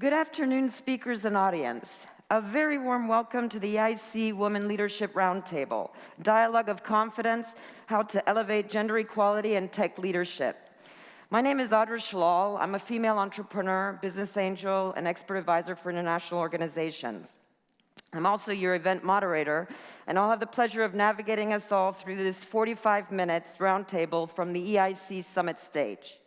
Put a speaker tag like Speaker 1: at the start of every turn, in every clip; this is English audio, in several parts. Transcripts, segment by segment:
Speaker 1: Good afternoon, speakers and audience. A very warm welcome to the EIC Women Leadership Roundtable, Dialogue of Confidence, How to Elevate Gender Equality and Tech Leadership. My name is Audra Shallal. I'm a female entrepreneur, business angel, and expert advisor for international organizations. I'm also your event moderator, and I'll have the pleasure of navigating us all through this 45 minutes roundtable from the EIC Summit stage.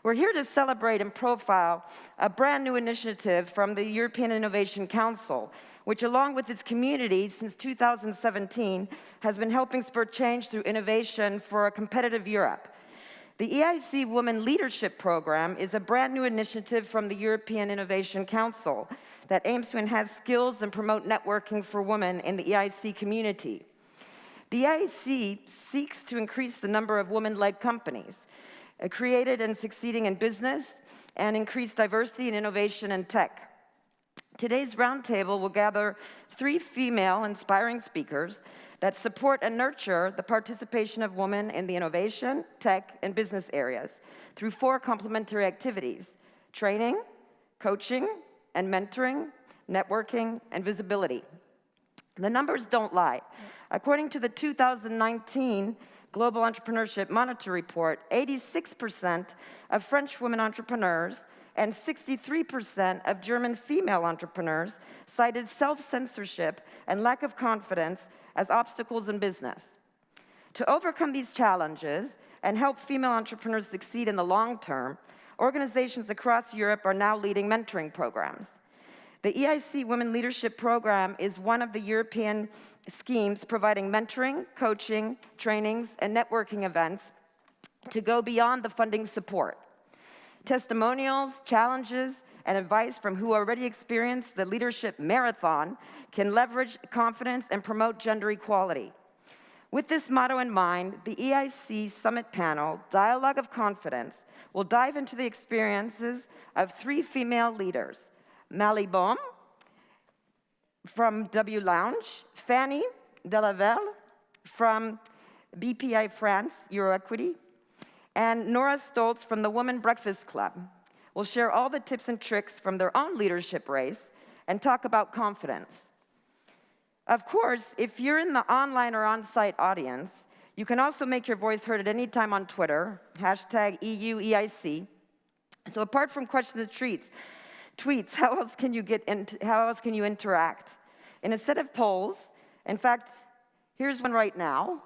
Speaker 1: We're here to celebrate and profile a brand new initiative from the European Innovation Council, which along with its community since 2017 has been helping spur change through innovation for a competitive Europe. The EIC Women Leadership Programme is a brand new initiative from the European Innovation Council that aims to enhance skills and promote networking for women in the EIC community. The EIC seeks to increase the number of women-led companies created and succeeding in business, and increase diversity and innovation in tech. Today's roundtable will gather 3 female inspiring speakers that support and nurture the participation of women in the innovation, tech, and business areas through 4 complementary activities: training, coaching, and mentoring, networking, and visibility. The numbers don't lie. According to the 2019 Global Entrepreneurship Monitor Report, 86% of French women entrepreneurs and 63% of German female entrepreneurs cited self-censorship and lack of confidence as obstacles in business. To overcome these challenges and help female entrepreneurs succeed in the long term, organizations across Europe are now leading mentoring programs. The EIC Women Leadership Programme is one of the European schemes providing mentoring, coaching, trainings, and networking events to go beyond the funding support. Testimonials, challenges, and advice from who already experienced the leadership marathon can leverage confidence and promote gender equality. With this motto in mind, the EIC Summit Panel, Dialogue of Confidence, will dive into the experiences of 3 female leaders: M Baum from WLOUNGE, Fannie Delavelle from BPI France, EuroQuity, and Nora Stolz from the Women Breakfast Club. We'll share all the tips and tricks from their own leadership race and talk about confidence. Of course, if you're in the online or on-site audience, you can also make your voice heard at any time on Twitter, #EUEIC. So apart from questions and tweets, how else can you interact? In a set of polls, in fact, here's one right now.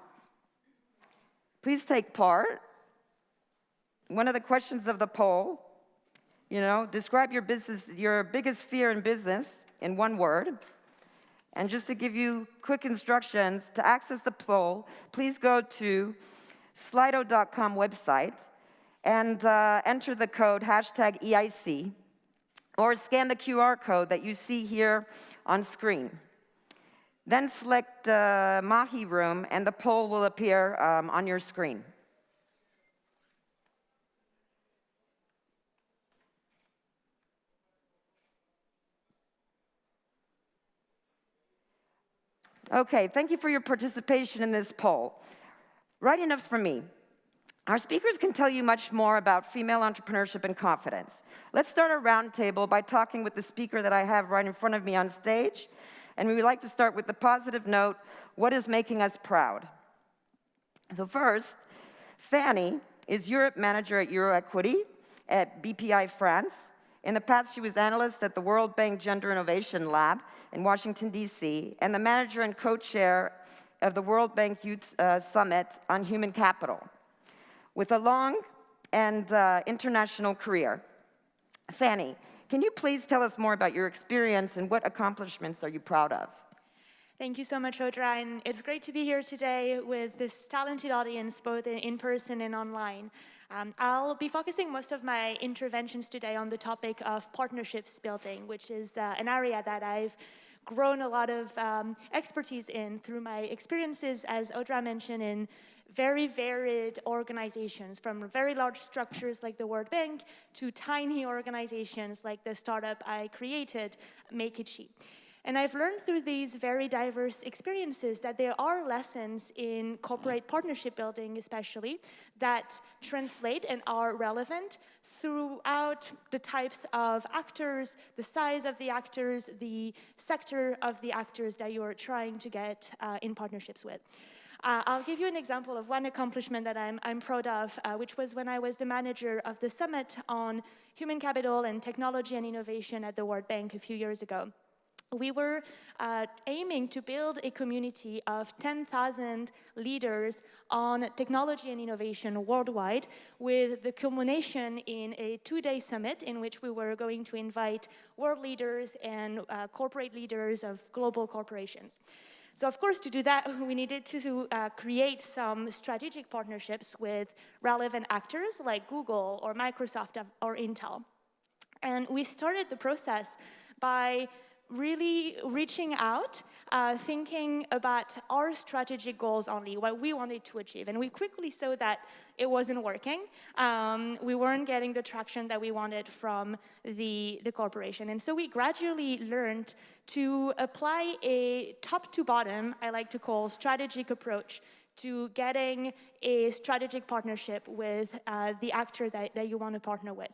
Speaker 1: Please take part. One of the questions of the poll, describe your biggest fear in business in 1 word. And just to give you quick instructions, to access the poll, please go to slido.com website and enter the code #EIC, or scan the QR code that you see here on screen. Then select Mahi Room, and the poll will appear on your screen. Okay, thank you for your participation in this poll. Right enough for me. Our speakers can tell you much more about female entrepreneurship and confidence. Let's start our roundtable by talking with the speaker that I have right in front of me on stage. And we would like to start with the positive note: what is making us proud? So first, Fannie is Europe Manager at EuroQuity at BPI France. In the past, she was analyst at the World Bank Gender Innovation Lab in Washington, D.C., and the manager and co-chair of the World Bank Youth Summit on Human Capital, with a long and international career. Fannie, can you please tell us more about your experience and what accomplishments are you proud of?
Speaker 2: Thank you so much, Audra, and it's great to be here today with this talented audience, both in person and online. I'll be focusing most of my interventions today on the topic of partnerships building, which is an area that I've grown a lot of expertise in through my experiences, as Audra mentioned, in very varied organizations, from very large structures like the World Bank to tiny organizations like the startup I created, Make It She. And I've learned through these very diverse experiences that there are lessons in corporate partnership building especially that translate and are relevant throughout the types of actors, the size of the actors, the sector of the actors that you're trying to get in partnerships with. I'll give you an example of one accomplishment that I'm proud of, which was when I was the manager of the Summit on Human Capital and Technology and Innovation at the World Bank a few years ago. We were aiming to build a community of 10,000 leaders on technology and innovation worldwide, with the culmination in a 2-day summit in which we were going to invite world leaders and corporate leaders of global corporations. So of course, to do that, we needed to create some strategic partnerships with relevant actors like Google or Microsoft or Intel. And we started the process by really reaching out, thinking about our strategic goals only, what we wanted to achieve. And we quickly saw that it wasn't working. We weren't getting the traction that we wanted from the corporation. And so we gradually learned to apply a top-to-bottom, I like to call, strategic approach to getting a strategic partnership with the actor that you want to partner with.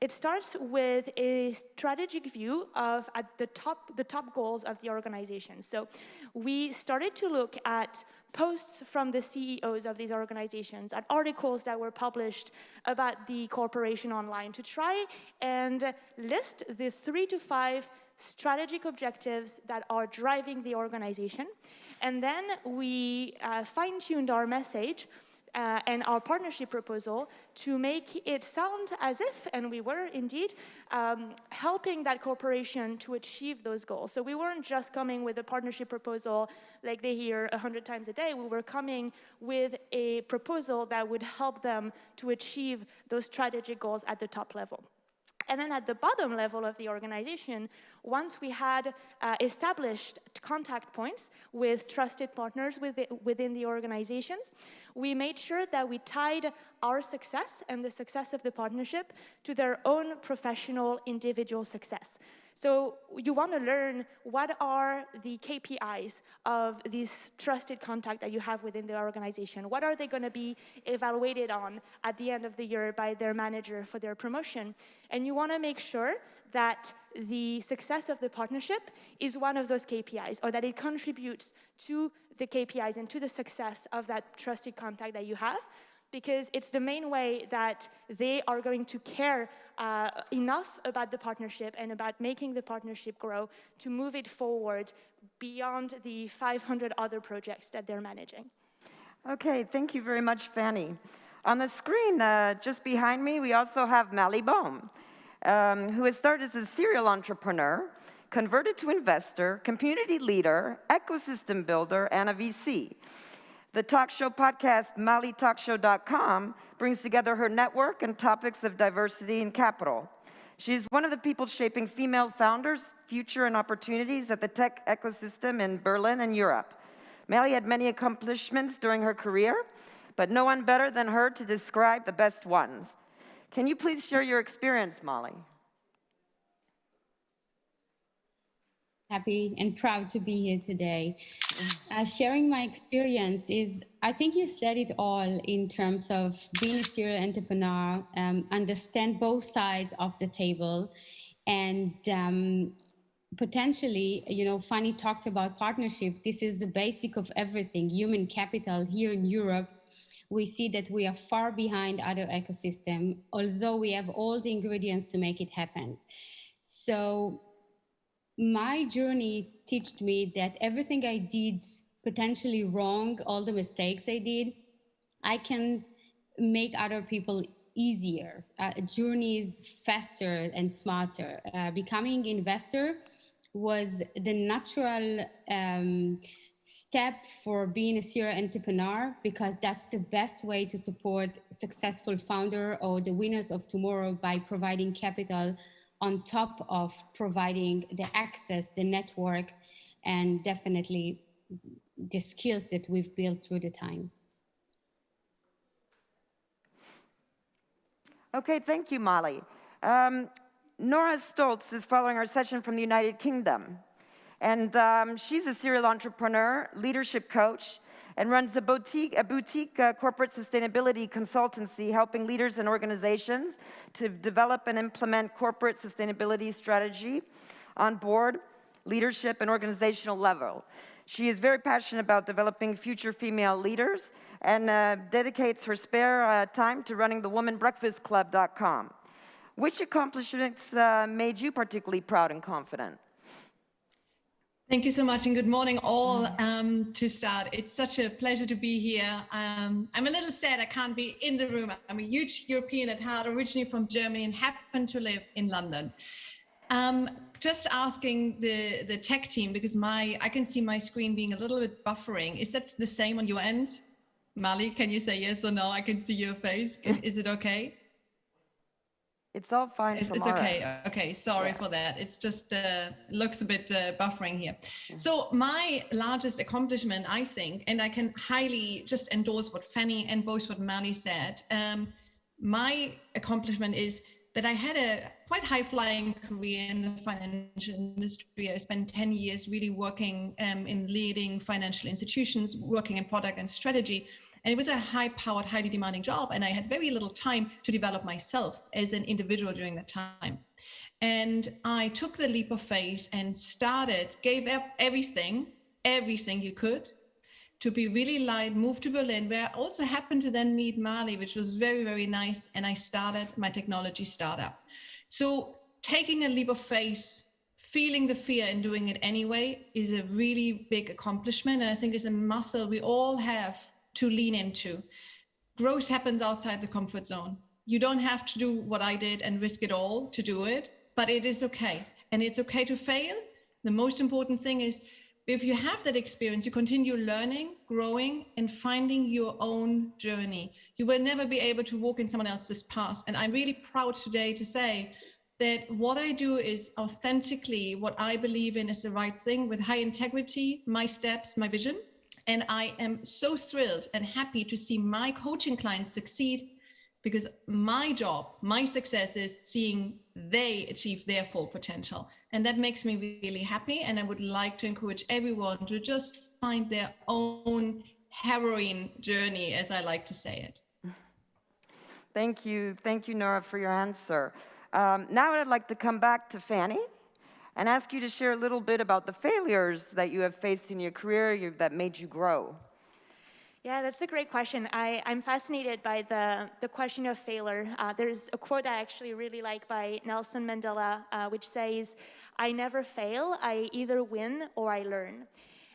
Speaker 2: It starts with a strategic view of at the top goals of the organization. So we started to look at posts from the CEOs of these organizations, at articles that were published about the corporation online, to try and list the 3 to 5 strategic objectives that are driving the organization. And then we fine-tuned our message and our partnership proposal to make it sound as if, and we were indeed, helping that corporation to achieve those goals. So we weren't just coming with a partnership proposal like they hear 100 times a day. We were coming with a proposal that would help them to achieve those strategic goals at the top level. And then at the bottom level of the organization, once we had established contact points with trusted partners within the organizations, we made sure that we tied our success and the success of the partnership to their own professional individual success. So you want to learn what are the KPIs of these trusted contact that you have within the organization. What are they going to be evaluated on at the end of the year by their manager for their promotion? And you want to make sure that the success of the partnership is one of those KPIs, or that it contributes to the KPIs and to the success of that trusted contact that you have, because it's the main way that they are going to care enough about the partnership and about making the partnership grow to move it forward beyond the 500 other projects that they're managing.
Speaker 1: Okay, thank you very much, Fannie. On the screen just behind me, we also have M Baum, who has started as a serial entrepreneur, converted to investor, community leader, ecosystem builder, and a VC. The talk show podcast, MaliTalkShow.com, brings together her network and topics of diversity and capital. She's one of the people shaping female founders' future and opportunities at the tech ecosystem in Berlin and Europe. Mali had many accomplishments during her career, but no one better than her to describe the best ones. Can you please share your experience, Mali?
Speaker 3: Happy and proud to be here today. Sharing my experience is, I think you said it all in terms of being a serial entrepreneur, understand both sides of the table, and potentially, Fannie talked about partnership. This is the basic of everything. Human capital here in Europe, we see that we are far behind other ecosystems, although we have all the ingredients to make it happen. So my journey taught me that everything I did potentially wrong, all the mistakes I did, I can make other people easier, journeys faster and smarter. Becoming investor was the natural step for being a serial entrepreneur, because that's the best way to support successful founder or the winners of tomorrow, by providing capital on top of providing the access, the network, and definitely the skills that we've built through the time.
Speaker 1: Okay, thank you, Mali. Nora Stolz is following our session from the United Kingdom. And she's a serial entrepreneur, leadership coach, and runs a boutique corporate sustainability consultancy, helping leaders and organizations to develop and implement corporate sustainability strategy on board, leadership, and organizational level. She is very passionate about developing future female leaders and dedicates her spare time to running the womanbreakfastclub.com. Which accomplishments made you particularly proud and confident?
Speaker 4: Thank you so much, and good morning all. To start, it's such a pleasure to be here. I'm a little sad I can't be in the room. I'm a huge European at heart, originally from Germany, and happen to live in London. Just asking the tech team, because I can see my screen being a little bit buffering. Is that the same on your end? Mali, can you say yes or no? I can see your face. Is it okay?
Speaker 1: It's all fine.
Speaker 4: It's okay. Okay, sorry for that. It's just looks a bit buffering here. So my largest accomplishment, I think, and I can highly just endorse what Fannie and both what Mali said. My accomplishment is that I had a quite high-flying career in the financial industry. I spent 10 years really working in leading financial institutions, working in product and strategy. And it was a high-powered, highly demanding job. And I had very little time to develop myself as an individual during that time. And I took the leap of faith and gave up everything you could to be really light, moved to Berlin, where I also happened to then meet Mali, which was very, very nice. And I started my technology startup. So taking a leap of faith, feeling the fear and doing it anyway is a really big accomplishment. And I think it's a muscle we all have to lean into. Growth happens outside the comfort zone. You don't have to do what I did and risk it all to do it, but it is okay. And it's okay to fail. The most important thing is, if you have that experience, you continue learning, growing, and finding your own journey. You will never be able to walk in someone else's path. And I'm really proud today to say that what I do is authentically what I believe in is the right thing, with high integrity, my steps, my vision. And I am so thrilled and happy to see my coaching clients succeed, because my job, my success is seeing they achieve their full potential. And that makes me really happy. And I would like to encourage everyone to just find their own heroine journey, as I like to say it.
Speaker 1: Thank you, Nora, for your answer. Now I'd like to come back to Fannie and ask you to share a little bit about the failures that you have faced in your career that made you grow.
Speaker 2: Yeah, that's a great question. I'm fascinated by the question of failure. There's a quote I actually really like by Nelson Mandela, which says, "I never fail, I either win or I learn."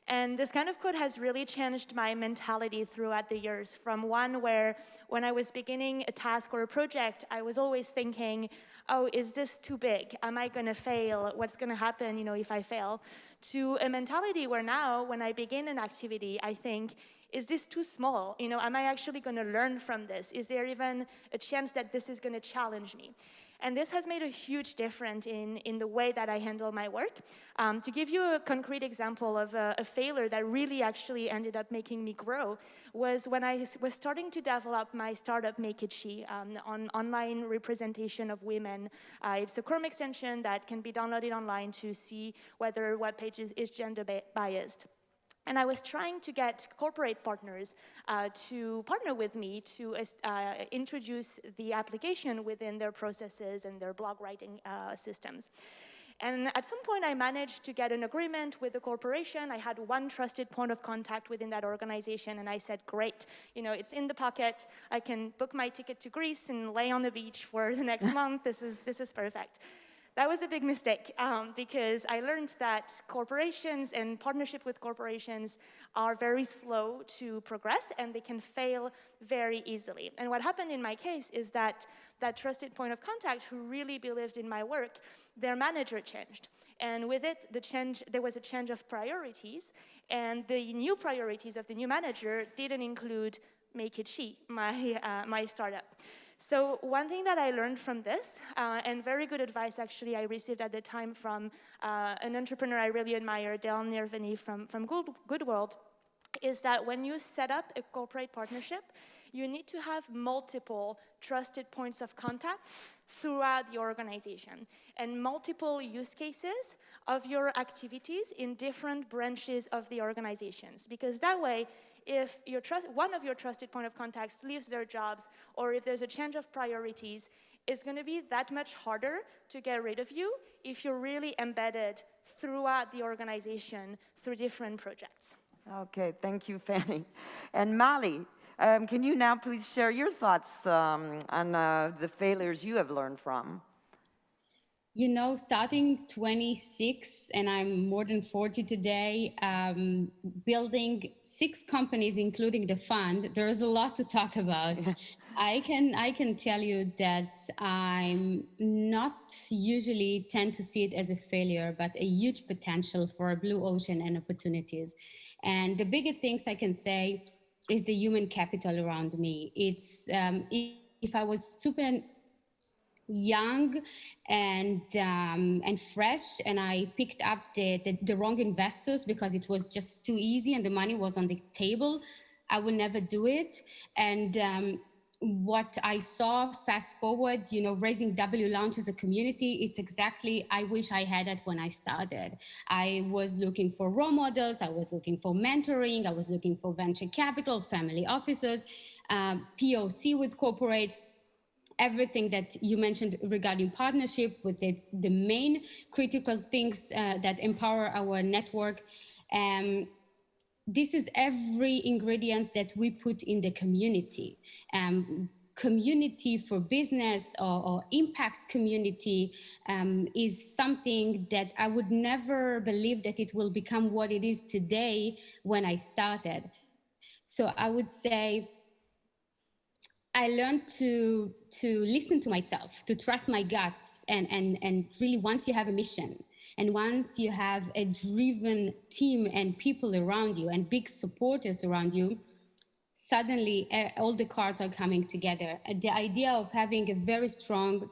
Speaker 2: And this kind of quote has really changed my mentality throughout the years, from one where when I was beginning a task or a project, I was always thinking, oh, is this too big? Am I gonna fail? What's gonna happen, if I fail? To a mentality where now, when I begin an activity, I think, is this too small? Am I actually gonna learn from this? Is there even a chance that this is gonna challenge me? And this has made a huge difference in the way that I handle my work. To give you a concrete example of a failure that really actually ended up making me grow was when I was starting to develop my startup Make It She, on online representation of women. It's a Chrome extension that can be downloaded online to see whether a web page is gender biased. And I was trying to get corporate partners to partner with me to introduce the application within their processes and their blog writing systems. And at some point, I managed to get an agreement with the corporation. I had one trusted point of contact within that organization, and I said, great, it's in the pocket. I can book my ticket to Greece and lay on the beach for the next month. This is perfect. That was a big mistake, because I learned that corporations and partnership with corporations are very slow to progress, and they can fail very easily. And what happened in my case is that trusted point of contact who really believed in my work, their manager changed. And with it, there was a change of priorities, and the new priorities of the new manager didn't include Make It She, my startup. So one thing that I learned from this, and very good advice actually I received at the time from an entrepreneur I really admire, Dale Nirvani from Good World, is that when you set up a corporate partnership, you need to have multiple trusted points of contact throughout the organization and multiple use cases of your activities in different branches of the organizations. Because that way, if one of your trusted point of contacts leaves their jobs, or if there's a change of priorities, it's going to be that much harder to get rid of you if you're really embedded throughout the organization through different projects.
Speaker 1: Okay, thank you, Fannie. And Mali, can you now please share your thoughts on the failures you have learned from?
Speaker 3: You know, starting 26, and I'm more than 40 today, building 6 companies, including the fund, there's a lot to talk about. I can tell you that I'm not usually tend to see it as a failure, but a huge potential for a blue ocean and opportunities. And the biggest things I can say is the human capital around me. It's if I was super young and fresh, and I picked up the wrong investors because it was just too easy and the money was on the table, I will never do it. And what I saw fast forward, you know, raising WLOUNGE as a community, it's exactly, I wish I had it when I started. I was looking for role models, I was looking for mentoring, I was looking for venture capital, family offices, POC with corporates, everything that you mentioned regarding partnership with it, the main critical things that empower our network. This is every ingredient that we put in the community. Community for business or impact community is something that I would never believe that it will become what it is today when I started. So I would say I learned to listen to myself, to trust my guts, and really once you have a mission, and once you have a driven team and people around you and big supporters around you, suddenly all the cards are coming together. The idea of having a very strong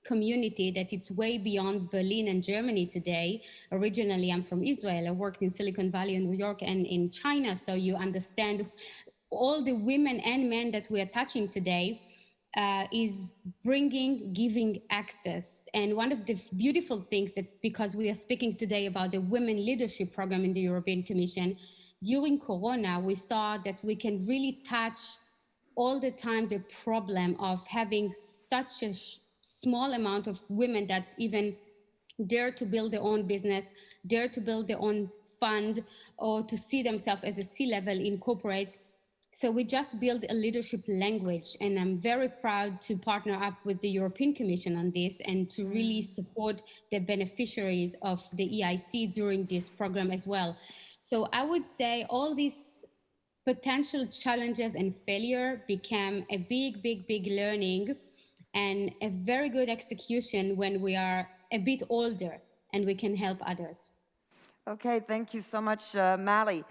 Speaker 3: community that it's way beyond Berlin and Germany today. Originally, I'm from Israel. I worked in Silicon Valley in New York and in China, so you understand all the women and men that we are touching today is bringing, giving access. And one of the beautiful things that, because we are speaking today about the Women Leadership Programme in the European Commission, during Corona, we saw that we can really touch all the time the problem of having such a small amount of women that even dare to build their own business, dare to build their own fund, or to see themselves as a C-level in corporate. So we just built a leadership language, and I'm very proud to partner up with the European Commission on this and to really support the beneficiaries of the EIC during this program as well. So I would say all these potential challenges and failure became a big learning and a very good execution when we are a bit older and we can help others.
Speaker 1: Okay, thank you so much, Mali.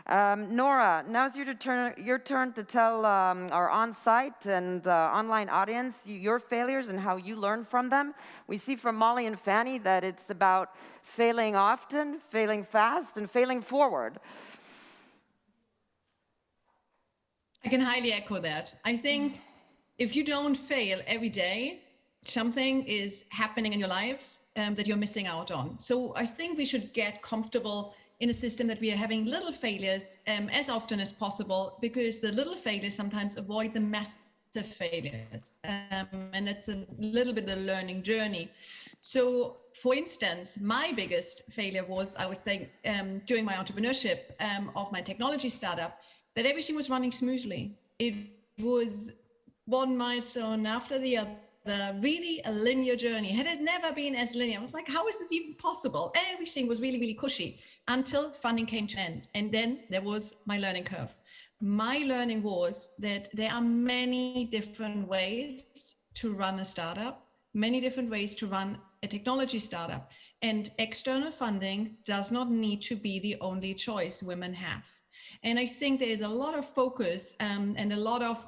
Speaker 1: Nora, now's your turn to tell our on-site and online audience your failures and how you learn from them. We see from Molly and Fannie that it's about failing often, failing fast, and failing forward.
Speaker 4: I can highly echo that. I think if you don't fail every day, something is happening in your life that you're missing out on. So I think we should get comfortable in a system that we are having little failures as often as possible, because the little failures sometimes avoid the massive failures. And it's a little bit of a learning journey. So for instance, my biggest failure was, I would say, during my entrepreneurship of my technology startup, that everything was running smoothly. It was one milestone after the other. Really a linear journey. Had it never been as linear, I was like, how is this even possible? Everything was really cushy until funding came to an end. And then there was my learning curve. My learning was that there are many different ways to run a startup, many different ways to run a technology startup. And external funding does not need to be the only choice women have. And I think there is a lot of focus and a lot of,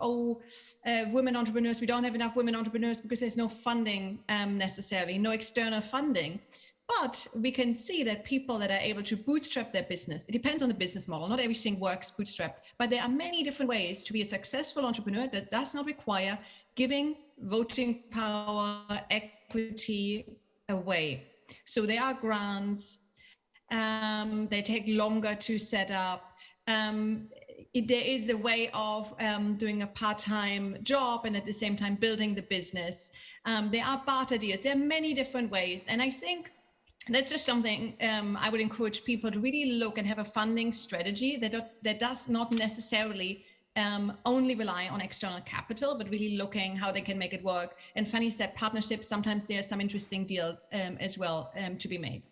Speaker 4: women entrepreneurs, we don't have enough women entrepreneurs because there's no funding necessarily, no external funding. But we can see that people that are able to bootstrap their business, it depends on the business model. Not everything works bootstrapped, but there are many different ways to be a successful entrepreneur that does not require giving voting power, equity away. So there are grants, they take longer to set up. There is a way of doing a part-time job and at the same time building the business. There are barter deals. There are many different ways. And I think that's just something I would encourage people to really look and have a funding strategy that does not necessarily only rely on external capital, but really looking how they can make it work. And Fannie said partnerships, sometimes there are some interesting deals as well to be made.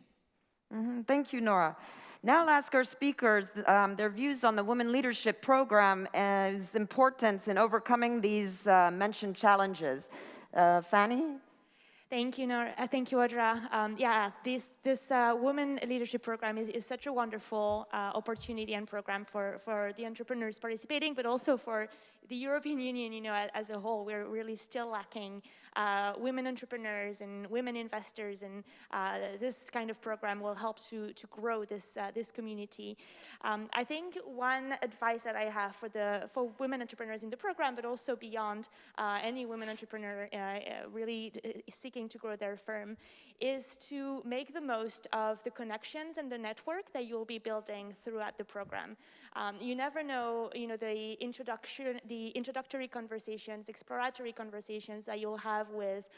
Speaker 1: Mm-hmm. Thank you, Nora. Now I'll ask our speakers their views on the Women Leadership Program and its importance in overcoming these mentioned challenges. Fannie?
Speaker 2: Thank you, Nora. Thank you, Audra. This Women Leadership Program is such a wonderful opportunity and program for the entrepreneurs participating, but also for the European Union, as a whole. We're really still lacking women entrepreneurs and women investors, and this kind of program will help to grow this community. I think one advice that I have for women entrepreneurs in the program, but also beyond any women entrepreneur really seeking to grow their firm, is to make the most of the connections and the network that you'll be building throughout the program. You never know, the introductory conversations, exploratory conversations that you'll have with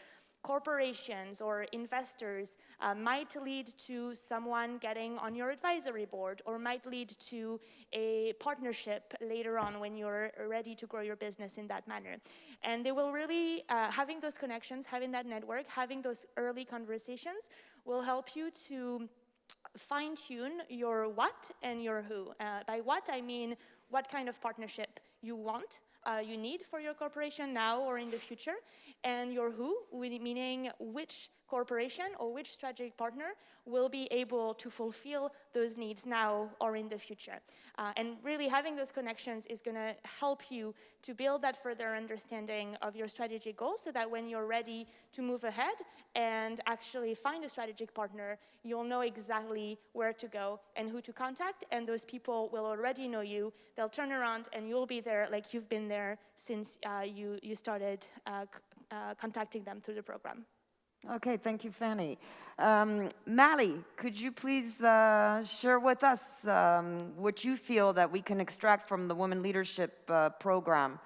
Speaker 2: corporations or investors might lead to someone getting on your advisory board, or might lead to a partnership later on when you're ready to grow your business in that manner. And they will really, having those connections, having that network, having those early conversations will help you to fine-tune your what and your who. By what, I mean what kind of partnership you want, you need for your corporation now or in the future, and your who, meaning which corporation or which strategic partner will be able to fulfill those needs now or in the future. And really having those connections is going to help you to build that further understanding of your strategic goals, so that when you're ready to move ahead and actually find a strategic partner, you'll know exactly where to go and who to contact, and those people will already know you. They'll turn around and you'll be there like you've been there since you started contacting them through the program.
Speaker 1: Okay, thank you, Fannie. Mally, could you please share with us what you feel that we can extract from the Women Leadership Program?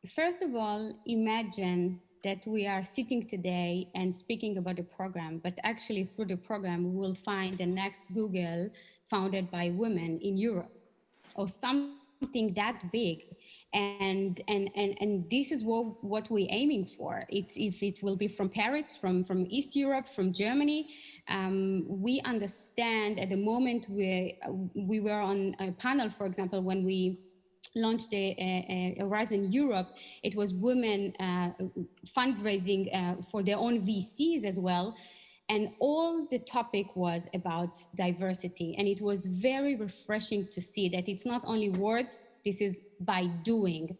Speaker 3: First of all, imagine that we are sitting today and speaking about the program, but actually through the program, we will find the next Google founded by women in Europe, or something that big. And this is what we're aiming for. If it will be from Paris, from East Europe, from Germany, we understand at the moment we were on a panel, for example, when we launched the Horizon Europe, it was women fundraising for their own VCs as well. And all the topic was about diversity. And it was very refreshing to see that it's not only words, this is by doing.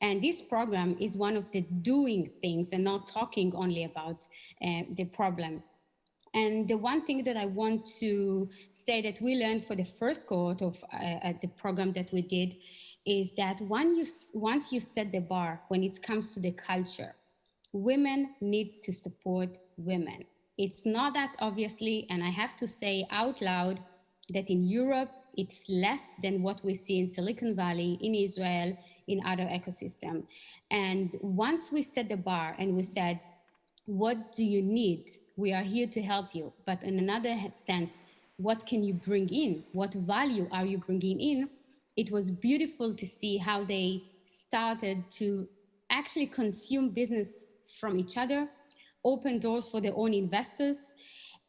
Speaker 3: And this program is one of the doing things and not talking only about the problem. And the one thing that I want to say that we learned for the first cohort of the program that we did is that once you set the bar when it comes to the culture, women need to support women. It's not that obviously, and I have to say out loud that in Europe, it's less than what we see in Silicon Valley, in Israel, in other ecosystems. And once we set the bar and we said, what do you need? We are here to help you. But in another sense, what can you bring in? What value are you bringing in? It was beautiful to see how they started to actually consume business from each other, open doors for their own investors.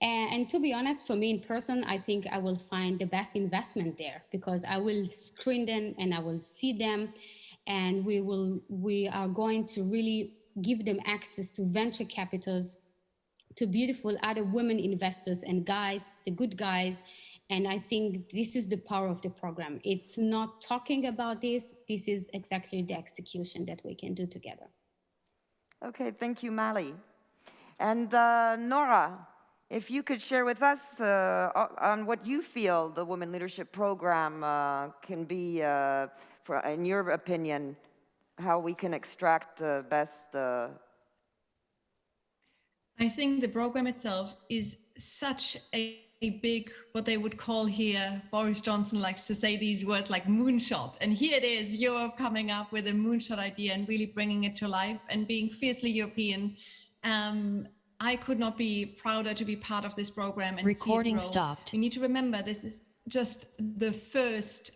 Speaker 3: And to be honest, for me in person, I think I will find the best investment there, because I will screen them and I will see them, and we are going to really give them access to venture capitals, to beautiful other women investors and guys, the good guys. And I think this is the power of the program. It's not talking about this. This is exactly the execution that we can do together.
Speaker 1: Okay, thank you, Mally. And Nora, if you could share with us on what you feel the Women Leadership Program can be, in your opinion, how we can extract the best.
Speaker 4: I think the program itself is such a big, what they would call here, Boris Johnson likes to say these words like moonshot. And here it is, Europe coming up with a moonshot idea and really bringing it to life and being fiercely European. I could not be prouder to be part of this program and
Speaker 5: Recording
Speaker 4: see it grow.
Speaker 5: stopped.
Speaker 4: We need to remember this is just the first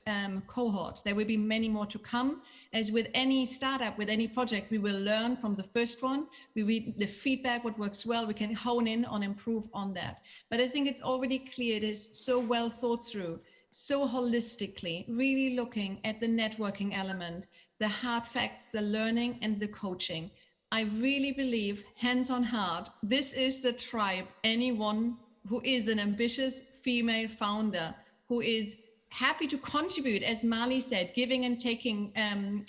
Speaker 4: cohort. There will be many more to come. As with any startup, with any project, we will learn from the first one. We read the feedback, what works well, we can hone in on, improve on that. But I think it's already clear it is so well thought through, so holistically, really looking at the networking element, the hard facts, the learning and the coaching. I really believe, hands on heart, this is the tribe. Anyone who is an ambitious female founder, who is happy to contribute, as Mali said, giving and taking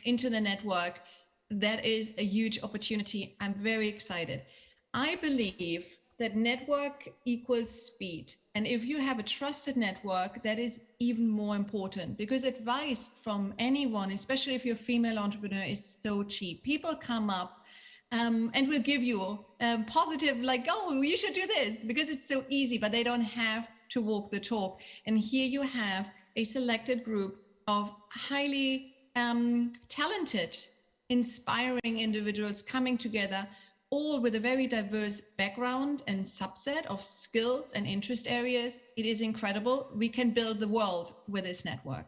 Speaker 4: into the network, that is a huge opportunity. I'm very excited. I believe that network equals speed. And if you have a trusted network, that is even more important, because advice from anyone, especially if you're a female entrepreneur, is so cheap. People come up and will give you positive, like, oh, you should do this, because it's so easy, but they don't have to walk the talk. And here you have a selected group of highly talented, inspiring individuals coming together, all with a very diverse background and subset of skills and interest areas. It is incredible. We can build the world with this network.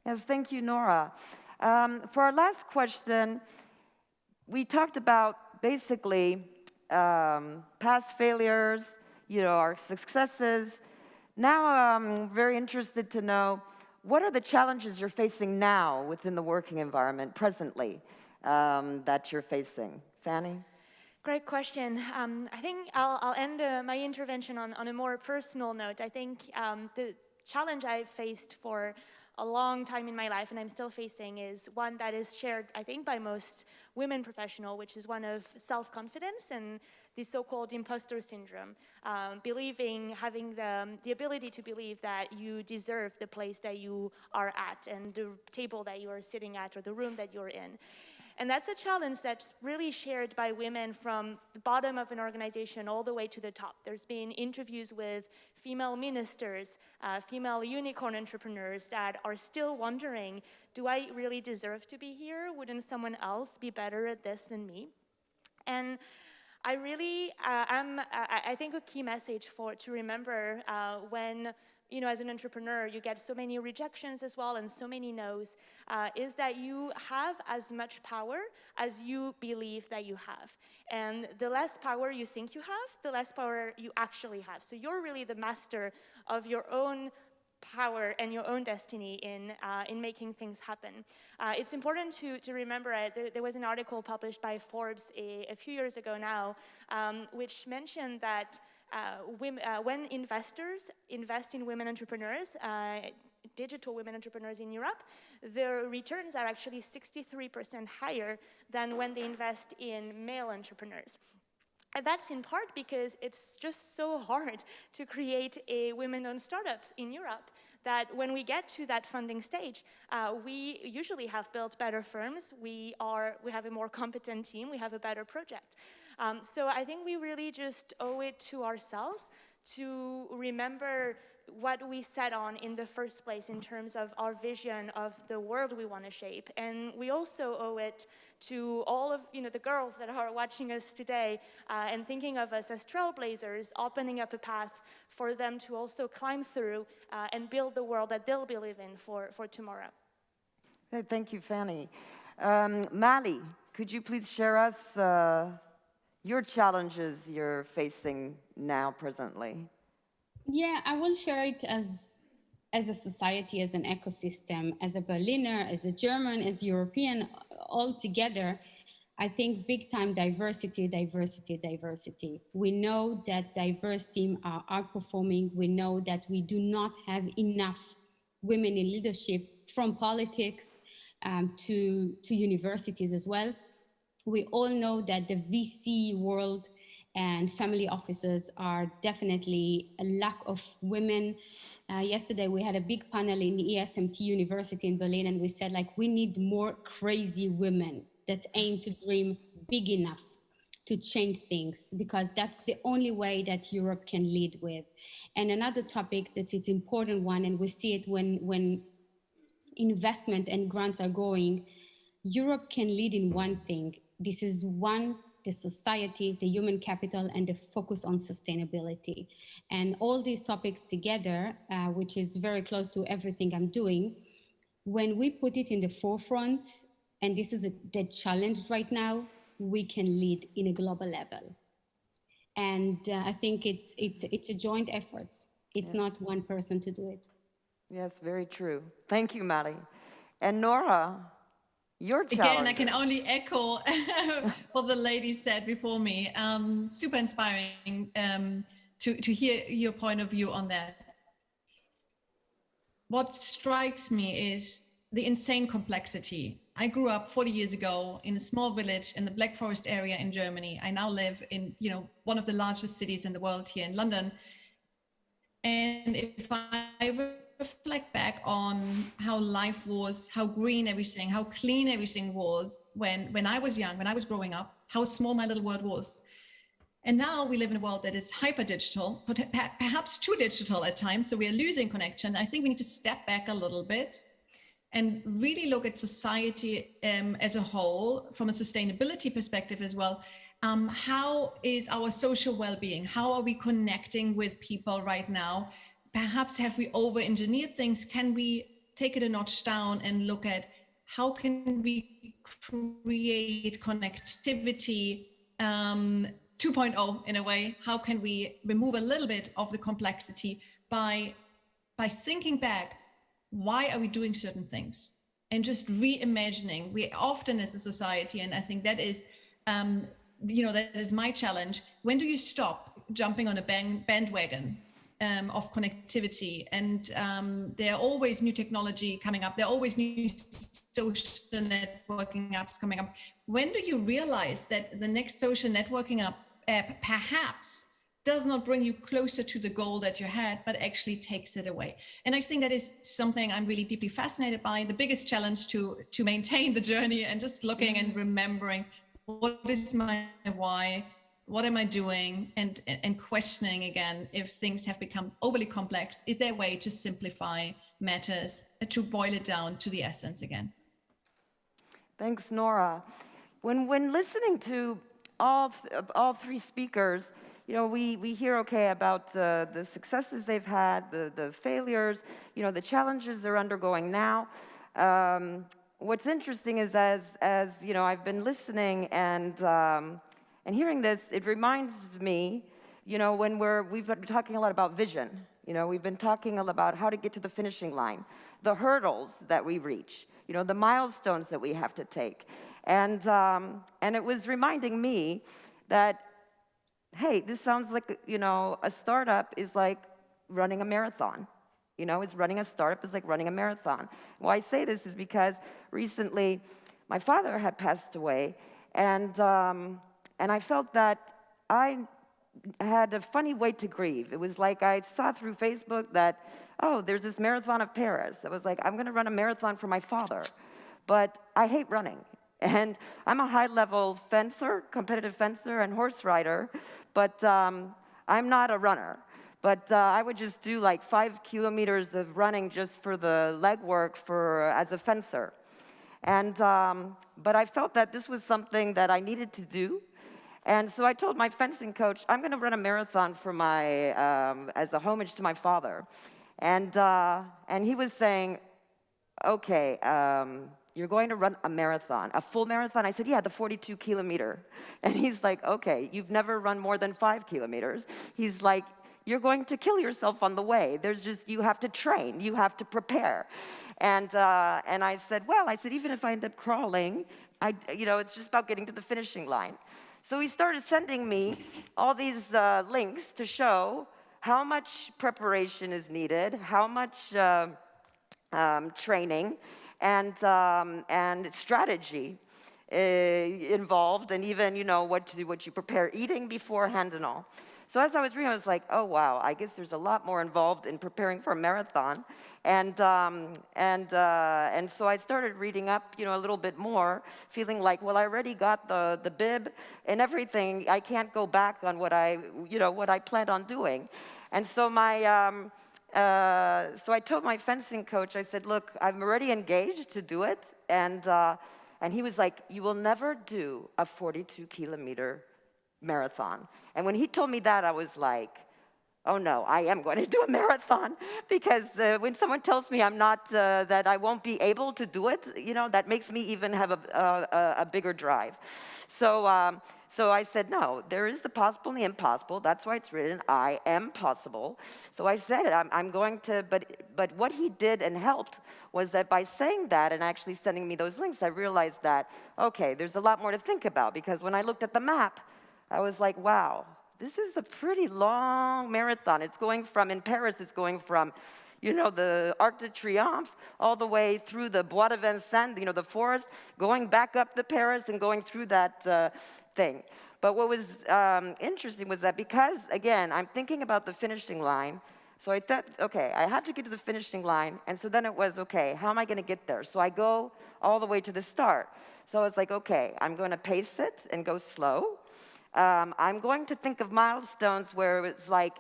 Speaker 1: Yes, thank you, Nora. For our last question, we talked about basically past failures, our successes. Now I'm very interested to know, what are the challenges you're facing now within the working environment presently that you're facing? Fannie?
Speaker 2: Great question. I think I'll end my intervention on a more personal note. I think the challenge I've faced for a long time in my life, and I'm still facing, is one that is shared, I think, by most women professionals, which is one of self-confidence and the so-called imposter syndrome, having the ability to believe that you deserve the place that you are at and the table that you are sitting at or the room that you're in. And that's a challenge that's really shared by women from the bottom of an organization all the way to the top. There's been interviews with female ministers, female unicorn entrepreneurs that are still wondering, do I really deserve to be here? Wouldn't someone else be better at this than me? And I really I think a key message to remember when, as an entrepreneur, you get so many rejections as well and so many no's, is that you have as much power as you believe that you have. And the less power you think you have, the less power you actually have. So you're really the master of your own power and your own destiny in making things happen. It's important to remember, there was an article published by Forbes a few years ago now, which mentioned that when investors invest in women entrepreneurs, digital women entrepreneurs in Europe, their returns are actually 63% higher than when they invest in male entrepreneurs. And that's in part because it's just so hard to create a women-owned startups in Europe that when we get to that funding stage, we usually have built better firms, we have a more competent team, we have a better project. So I think we really just owe it to ourselves to remember what we set on in the first place in terms of our vision of the world we want to shape. And we also owe it to all of the girls that are watching us today and thinking of us as trailblazers, opening up a path for them to also climb through and build the world that they'll believe in for tomorrow.
Speaker 1: Thank you, Fannie. Mali, could you please share us your challenges you're facing now, presently?
Speaker 3: Yeah, I will share it as a society, as an ecosystem, as a Berliner, as a German, as European, all together. I think big time diversity, diversity, diversity. We know that diverse teams are outperforming. We know that we do not have enough women in leadership, from politics to universities as well. We all know that the VC world and family offices are definitely a lack of women. Yesterday, we had a big panel in ESMT University in Berlin, and we said, like, we need more crazy women that aim to dream big enough to change things, because that's the only way that Europe can lead with. And another topic that is important one, and we see it when investment and grants are going, Europe can lead in one thing. This is one, the society, the human capital, and the focus on sustainability. And all these topics together, which is very close to everything I'm doing, when we put it in the forefront, and this is the challenge right now, we can lead in a global level. And I think it's a joint effort. It's not one person to do it.
Speaker 1: Yes, very true. Thank you, Mali. And Nora, your challenge.
Speaker 4: Again, I can only echo what the lady said before me. Super inspiring to hear your point of view on that. What strikes me is the insane complexity. I grew up 40 years ago in a small village in the Black Forest area in Germany. I now live in, one of the largest cities in the world here in London. And if I reflect back on how life was, how green everything, how clean everything was when I was young, when I was growing up, how small my little world was. And now we live in a world that is hyper digital, perhaps too digital at times. So we are losing connection. I think we need to step back a little bit and really look at society as a whole from a sustainability perspective as well. How is our social well-being? How are we connecting with people right now? Perhaps have we over-engineered things? Can we take it a notch down and look at how can we create connectivity 2.0 in a way? How can we remove a little bit of the complexity by thinking back, why are we doing certain things? And just reimagining. We often as a society, and I think that is, that is my challenge. When do you stop jumping on a bandwagon of connectivity? And there are always new technology coming up. There are always new social networking apps coming up. When do you realize that the next social networking app perhaps does not bring you closer to the goal that you had, but actually takes it away? And I think that is something I'm really deeply fascinated by. The biggest challenge to maintain the journey and just looking and remembering, what is my why? What am I doing? And questioning again, if things have become overly complex, is there a way to simplify matters, to boil it down to the essence again?
Speaker 1: Thanks, Nora. When listening to all three speakers, we hear, about the successes they've had, the failures, the challenges they're undergoing now. What's interesting is as I've been listening and hearing this, it reminds me, when we've been talking a lot about vision. We've been talking about how to get to the finishing line, the hurdles that we reach, the milestones that we have to take. And it was reminding me that, hey, this sounds like, a startup is like running a marathon. Running a startup is like running a marathon. Why I say this is because recently my father had passed away, and I felt that I had a funny way to grieve. It was like I saw through Facebook that, there's this marathon of Paris. I was like, I'm going to run a marathon for my father, but I hate running. And I'm a high-level fencer, competitive fencer and horse rider, but I'm not a runner. But I would just do like 5 kilometers of running just for the legwork as a fencer. And but I felt that this was something that I needed to do. And so I told my fencing coach, I'm going to run a marathon for as a homage to my father. And he was saying, okay, you're going to run a marathon, a full marathon? I said, yeah, the 42-kilometer. And he's like, okay, you've never run more than 5 kilometers. He's like, you're going to kill yourself on the way. You have to train, you have to prepare. And I said, even if I end up crawling, it's just about getting to the finishing line. So he started sending me all these links to show how much preparation is needed, how much training, and strategy involved, and even, you know, what you prepare eating beforehand and all. So as I was reading, I was like, oh, wow, I guess there's a lot more involved in preparing for a marathon. And so I started reading up, you know, a little bit more, feeling like, well, I already got the bib and everything. I can't go back on what I planned on doing. And so so I told my fencing coach, I said, look, I'm already engaged to do it. And he was like, you will never do a 42-kilometer marathon. And when he told me that, I was like, oh no, I am going to do a marathon, because when someone tells me I'm not, that I won't be able to do it, you know, that makes me even have a bigger drive. So I said, no, there is the possible and the impossible. That's why it's written, I am possible. So I said it, I'm going to, but what he did and helped was that by saying that and actually sending me those links, I realized that, okay, there's a lot more to think about, because when I looked at the map, I was like, wow, this is a pretty long marathon. It's going from, in Paris, it's going from, you know, the Arc de Triomphe all the way through the Bois de Vincennes, you know, the forest, going back up to Paris and going through that thing. But what was interesting was that because, again, I'm thinking about the finishing line, so I thought, okay, I have to get to the finishing line, and so then it was, okay, how am I gonna get there? So I go all the way to the start. So I was like, okay, I'm gonna pace it and go slow. I'm going to think of milestones where it's like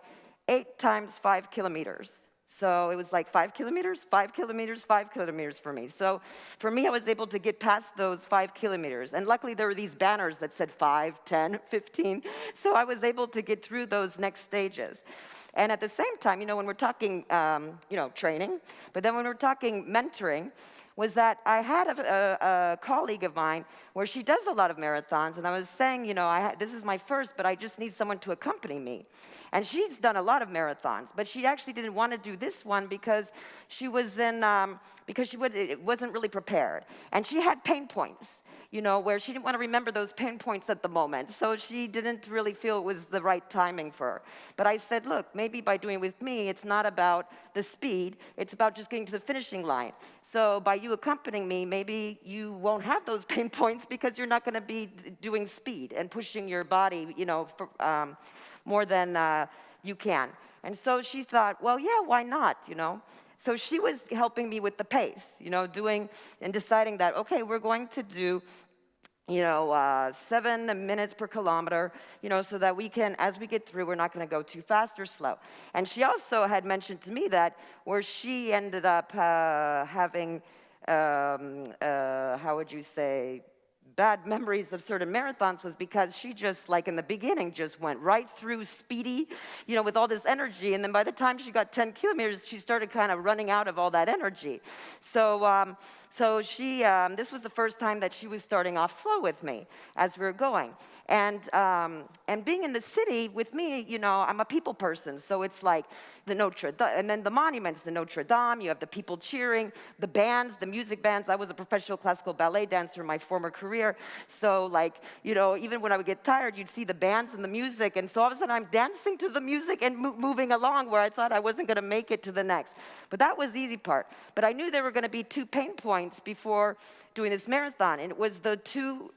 Speaker 1: 8 times 5 kilometers. So it was like 5 kilometers, 5 kilometers, 5 kilometers for me. So for me, I was able to get past those 5 kilometers. And luckily, there were these banners that said 5, 10, 15. So I was able to get through those next stages. And at the same time, you know, when we're talking, you know, training, but then when we're talking mentoring, was that I had a colleague of mine where she does a lot of marathons, and I was saying, you know, this is my first, but I just need someone to accompany me. And she's done a lot of marathons, but she actually didn't want to do this one because she was it wasn't really prepared. And she had pain points, you know, where she didn't want to remember those pain points at the moment. So she didn't really feel it was the right timing for her. But I said, look, maybe by doing it with me, it's not about the speed, it's about just getting to the finishing line. So by you accompanying me, maybe you won't have those pain points because you're not going to be doing speed and pushing your body, you know, more than you can. And so she thought, well, yeah, why not, you know? So she was helping me with the pace, you know, doing and deciding that, okay, we're going to do, you know, 7 minutes per kilometer, you know, so that we can, as we get through, we're not going to go too fast or slow. And she also had mentioned to me that where she ended up having, how would you say, bad memories of certain marathons was because she just, like in the beginning, just went right through speedy, you know, with all this energy. And then by the time she got 10 kilometers, she started kind of running out of all that energy. So, she, this was the first time that she was starting off slow with me as we were going. And being in the city with me, you know, I'm a people person, so it's like the Notre Dame, and then the monuments, the Notre Dame, you have the people cheering, the bands, the music bands. I was a professional classical ballet dancer in my former career, so like, you know, even when I would get tired, you'd see the bands and the music, and so all of a sudden I'm dancing to the music and moving along where I thought I wasn't going to make it to the next. But that was the easy part. But I knew there were going to be 2 pain points before doing this marathon, and it was the 2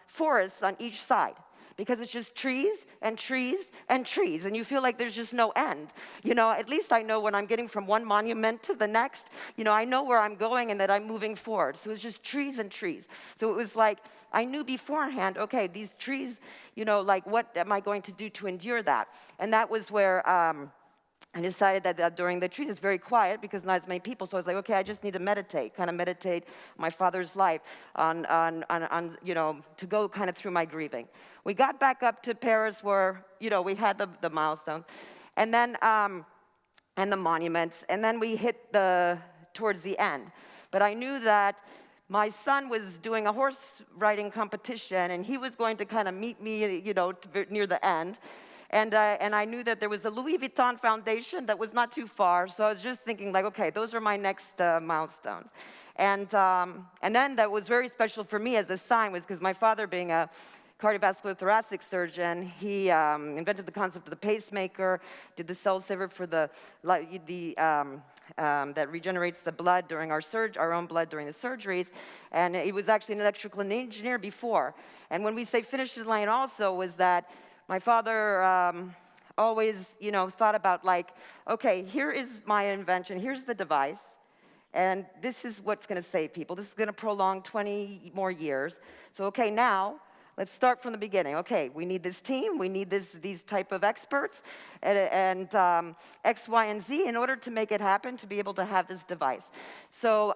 Speaker 1: forests on each side, because it's just trees and trees and trees, and you feel like there's just no end. You know, at least I know when I'm getting from one monument to the next, you know, I know where I'm going and that I'm moving forward. So it's just trees and trees. So it was like, I knew beforehand, okay, these trees, you know, like what am I going to do to endure that? And that was where I decided that during the trees, it's very quiet because not as many people. So I was like, okay, I just need to meditate, kind of meditate my father's life on you know, to go kind of through my grieving. We got back up to Paris where, you know, we had the milestone, and then, and the monuments, and then we hit towards the end. But I knew that my son was doing a horse riding competition, and he was going to kind of meet me, you know, near the end. And I knew that there was a Louis Vuitton foundation that was not too far, so I was just thinking, like, okay, those are my next milestones. And then that was very special for me as a sign was because my father, being a cardiovascular thoracic surgeon, he invented the concept of the pacemaker, did the cell saver for the that regenerates the blood during our own blood during the surgeries. And he was actually an electrical engineer before. And when we say finish the line also was that my father always, thought about like, okay, here is my invention, here's the device, and this is what's going to save people. This is going to prolong 20 more years. So, okay, now let's start from the beginning. Okay, we need this team, we need these type of experts, and X, Y, and Z in order to make it happen, to be able to have this device. So,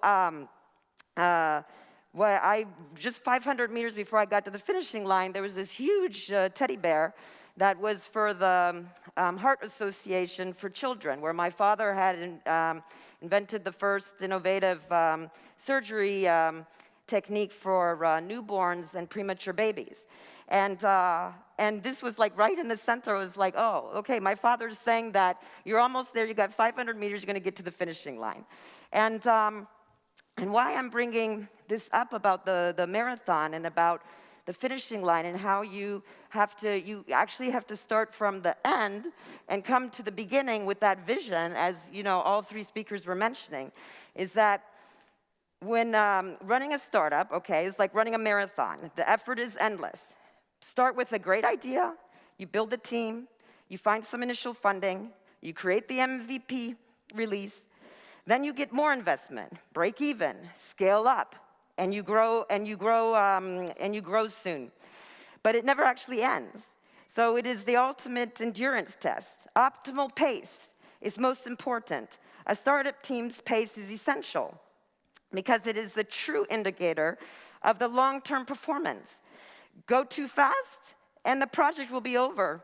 Speaker 1: just 500 meters before I got to the finishing line, there was this huge teddy bear that was for the Heart Association for Children, where my father had invented the first innovative surgery technique for newborns and premature babies. And this was like right in the center. It was like, oh, okay, my father's saying that you're almost there, you got 500 meters, you're gonna get to the finishing line. And why I'm bringing this up about the marathon and about the finishing line and how you actually have to start from the end and come to the beginning with that vision, as all three speakers were mentioning, is that when running a startup, okay, is like running a marathon. The effort is endless. Start with a great idea, you build a team, you find some initial funding, you create the MVP release, then you get more investment, break even, scale up, and you grow soon. But it never actually ends. So it is the ultimate endurance test. Optimal pace is most important. A startup team's pace is essential because it is the true indicator of the long-term performance. Go too fast, and the project will be over.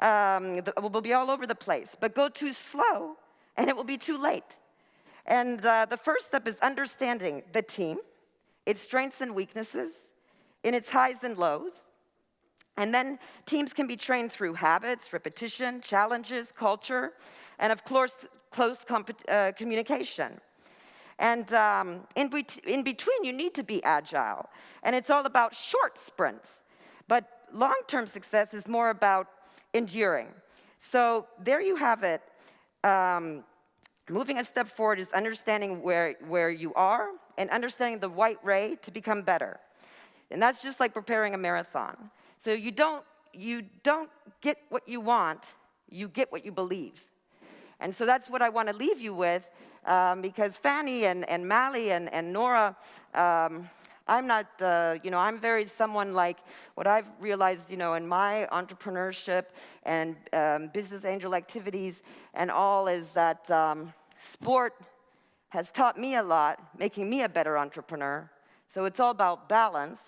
Speaker 1: Will be all over the place. But go too slow, and it will be too late. And the first step is understanding the team, its strengths and weaknesses, in its highs and lows. And then teams can be trained through habits, repetition, challenges, culture, and of course, close communication. And in between, you need to be agile. And it's all about short sprints. But long-term success is more about enduring. So there you have it. Moving a step forward is understanding where you are and understanding the right way to become better. And that's just like preparing a marathon. So you don't get what you want, you get what you believe. And so that's what I want to leave you with, because Fannie and Mally and Nora, I'm not, I'm very someone like what I've realized, in my entrepreneurship and business angel activities and all is that sport has taught me a lot, making me a better entrepreneur. So it's all about balance.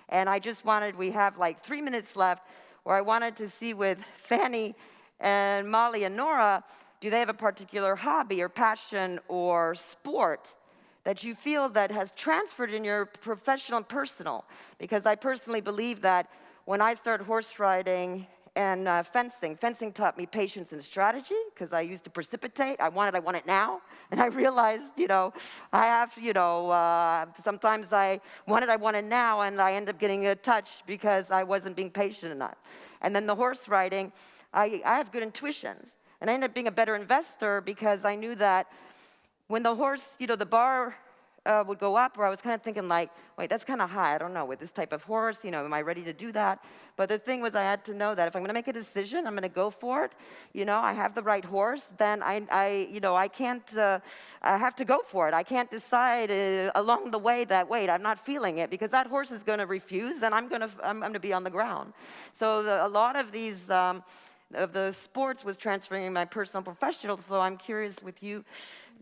Speaker 1: And I just we have like 3 minutes left, where I wanted to see with Fannie and Molly and Nora, do they have a particular hobby or passion or sport that you feel that has transferred in your professional and personal? Because I personally believe that when I started horse riding and fencing taught me patience and strategy, because I used to precipitate. I want it now. And I realized, I have, sometimes I want it now, and I end up getting a touch because I wasn't being patient enough. And then the horse riding, I have good intuitions. And I ended up being a better investor because I knew that when the horse, the bar would go up, where I was kind of thinking like, wait, that's kind of high. I don't know, with this type of horse, am I ready to do that? But the thing was, I had to know that if I'm going to make a decision, I'm going to go for it. I have the right horse, then I can't, I have to go for it. I can't decide along the way that, wait, I'm not feeling it, because that horse is going to refuse, and I'm going to be on the ground. So a lot of these, of the sports was transferring my personal professional, so I'm curious with you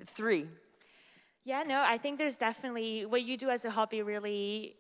Speaker 1: three.
Speaker 2: Yeah, no, I think there's definitely, what you do as a hobby really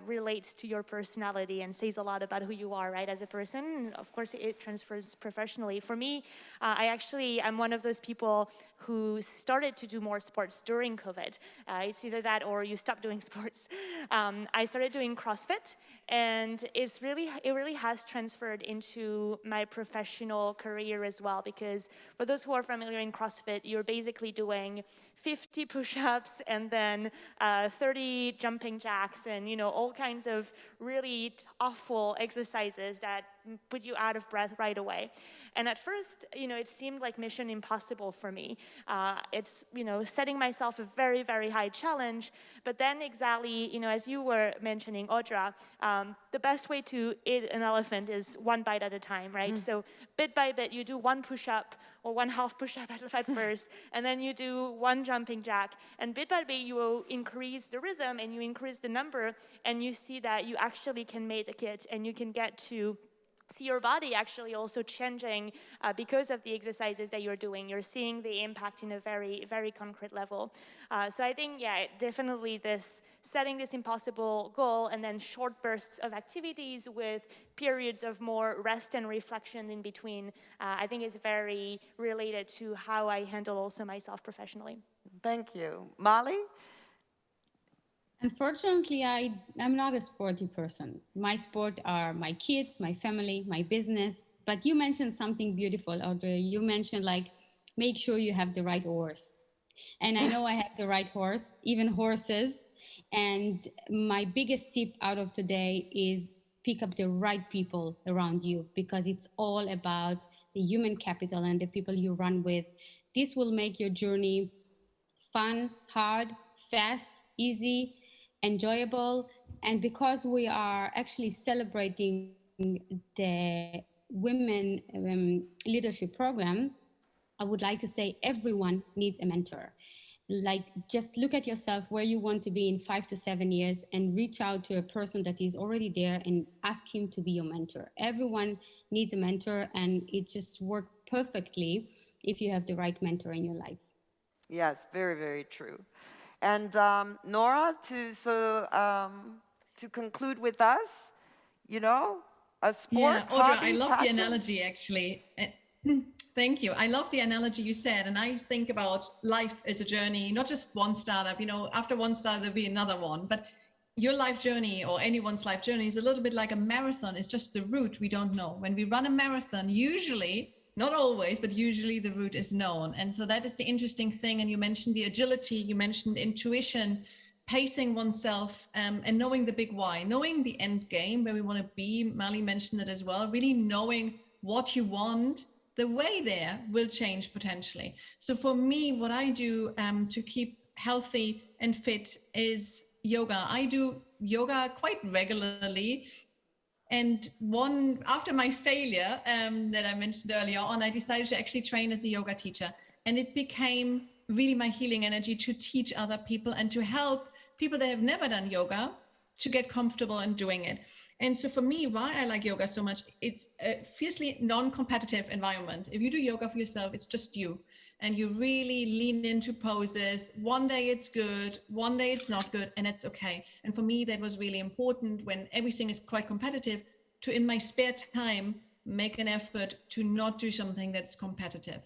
Speaker 2: relates to your personality and says a lot about who you are, right, as a person. Of course, it transfers professionally. For me, I'm one of those people who started to do more sports during COVID. It's either that or you stop doing sports. I started doing CrossFit, and it really has transferred into my professional career as well, because for those who are familiar in CrossFit, you're basically doing 50 push-ups and then 30 jumping jacks and all kinds of really awful exercises that put you out of breath right away. And at first, it seemed like mission impossible for me. It's, setting myself a very, very high challenge. But then exactly, as you were mentioning, Audra, the best way to eat an elephant is one bite at a time, right? So bit by bit, you do one push-up or one half push-up at first, and then you do one jumping jack. And bit by bit, you will increase the rhythm and you increase the number, and you see that you actually can make it, and you can get to see your body actually also changing because of the exercises that you're doing. You're seeing the impact in a very, very concrete level. So I think, definitely setting this impossible goal and then short bursts of activities with periods of more rest and reflection in between, I think is very related to how I handle also myself professionally.
Speaker 1: Thank you. Molly?
Speaker 3: Unfortunately, I'm not a sporty person. My sport are my kids, my family, my business. But you mentioned something beautiful, Audrey. You mentioned make sure you have the right horse. And I know I have the right horse, even horses. And my biggest tip out of today is pick up the right people around you, because it's all about the human capital and the people you run with. This will make your journey fun, hard, fast, easy, enjoyable. And because we are actually celebrating the Women Leadership Program, I would like to say everyone needs a mentor. Just look at yourself where you want to be in 5 to 7 years and reach out to a person that is already there and ask him to be your mentor. Everyone needs a mentor, and it just works perfectly if you have the right mentor in your life.
Speaker 1: Yes, very, very true. And Nora, to conclude with us, a sport,
Speaker 4: Audra,
Speaker 1: hobby,
Speaker 4: I love
Speaker 1: passion.
Speaker 4: the analogy, actually. Thank you. I love the analogy you said. And I think about life as a journey, not just one startup. After one startup, there'll be another one. But your life journey, or anyone's life journey, is a little bit like a marathon. It's just the route we don't know. When we run a marathon, usually, not always, but usually the route is known. And so that is the interesting thing. And you mentioned the agility, you mentioned intuition, pacing oneself, and knowing the big why, knowing the end game, where we want to be. Mali mentioned it as well, really knowing what you want. The way there will change potentially. So for me, what I do to keep healthy and fit is yoga. I do yoga quite regularly. And after my failure that I mentioned earlier on, I decided to actually train as a yoga teacher. And it became really my healing energy to teach other people and to help people that have never done yoga to get comfortable in doing it. And so for me, why I like yoga so much, it's a fiercely non-competitive environment. If you do yoga for yourself, it's just you. And you really lean into poses. One day it's good, one day it's not good, and it's okay. And for me, that was really important when everything is quite competitive, to, in my spare time, make an effort to not do something that's competitive.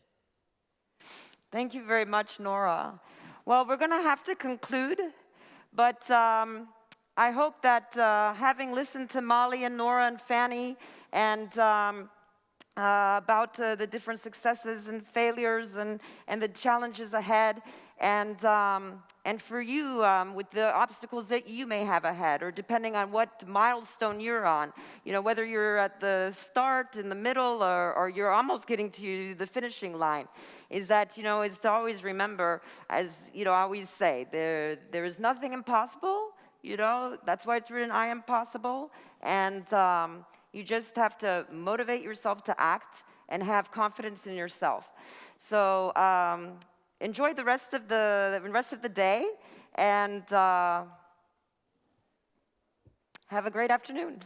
Speaker 1: Thank you very much, Nora. Well, we're going to have to conclude, but I hope that having listened to Molly and Nora and Fannie and about the different successes and failures and the challenges ahead, and for you with the obstacles that you may have ahead, or depending on what milestone you're on, whether you're at the start, in the middle, or you're almost getting to the finishing line, is that, is to always remember, as I always say, there is nothing impossible. That's why it's written, I am possible. And you just have to motivate yourself to act and have confidence in yourself. So enjoy the rest of the day, and have a great afternoon.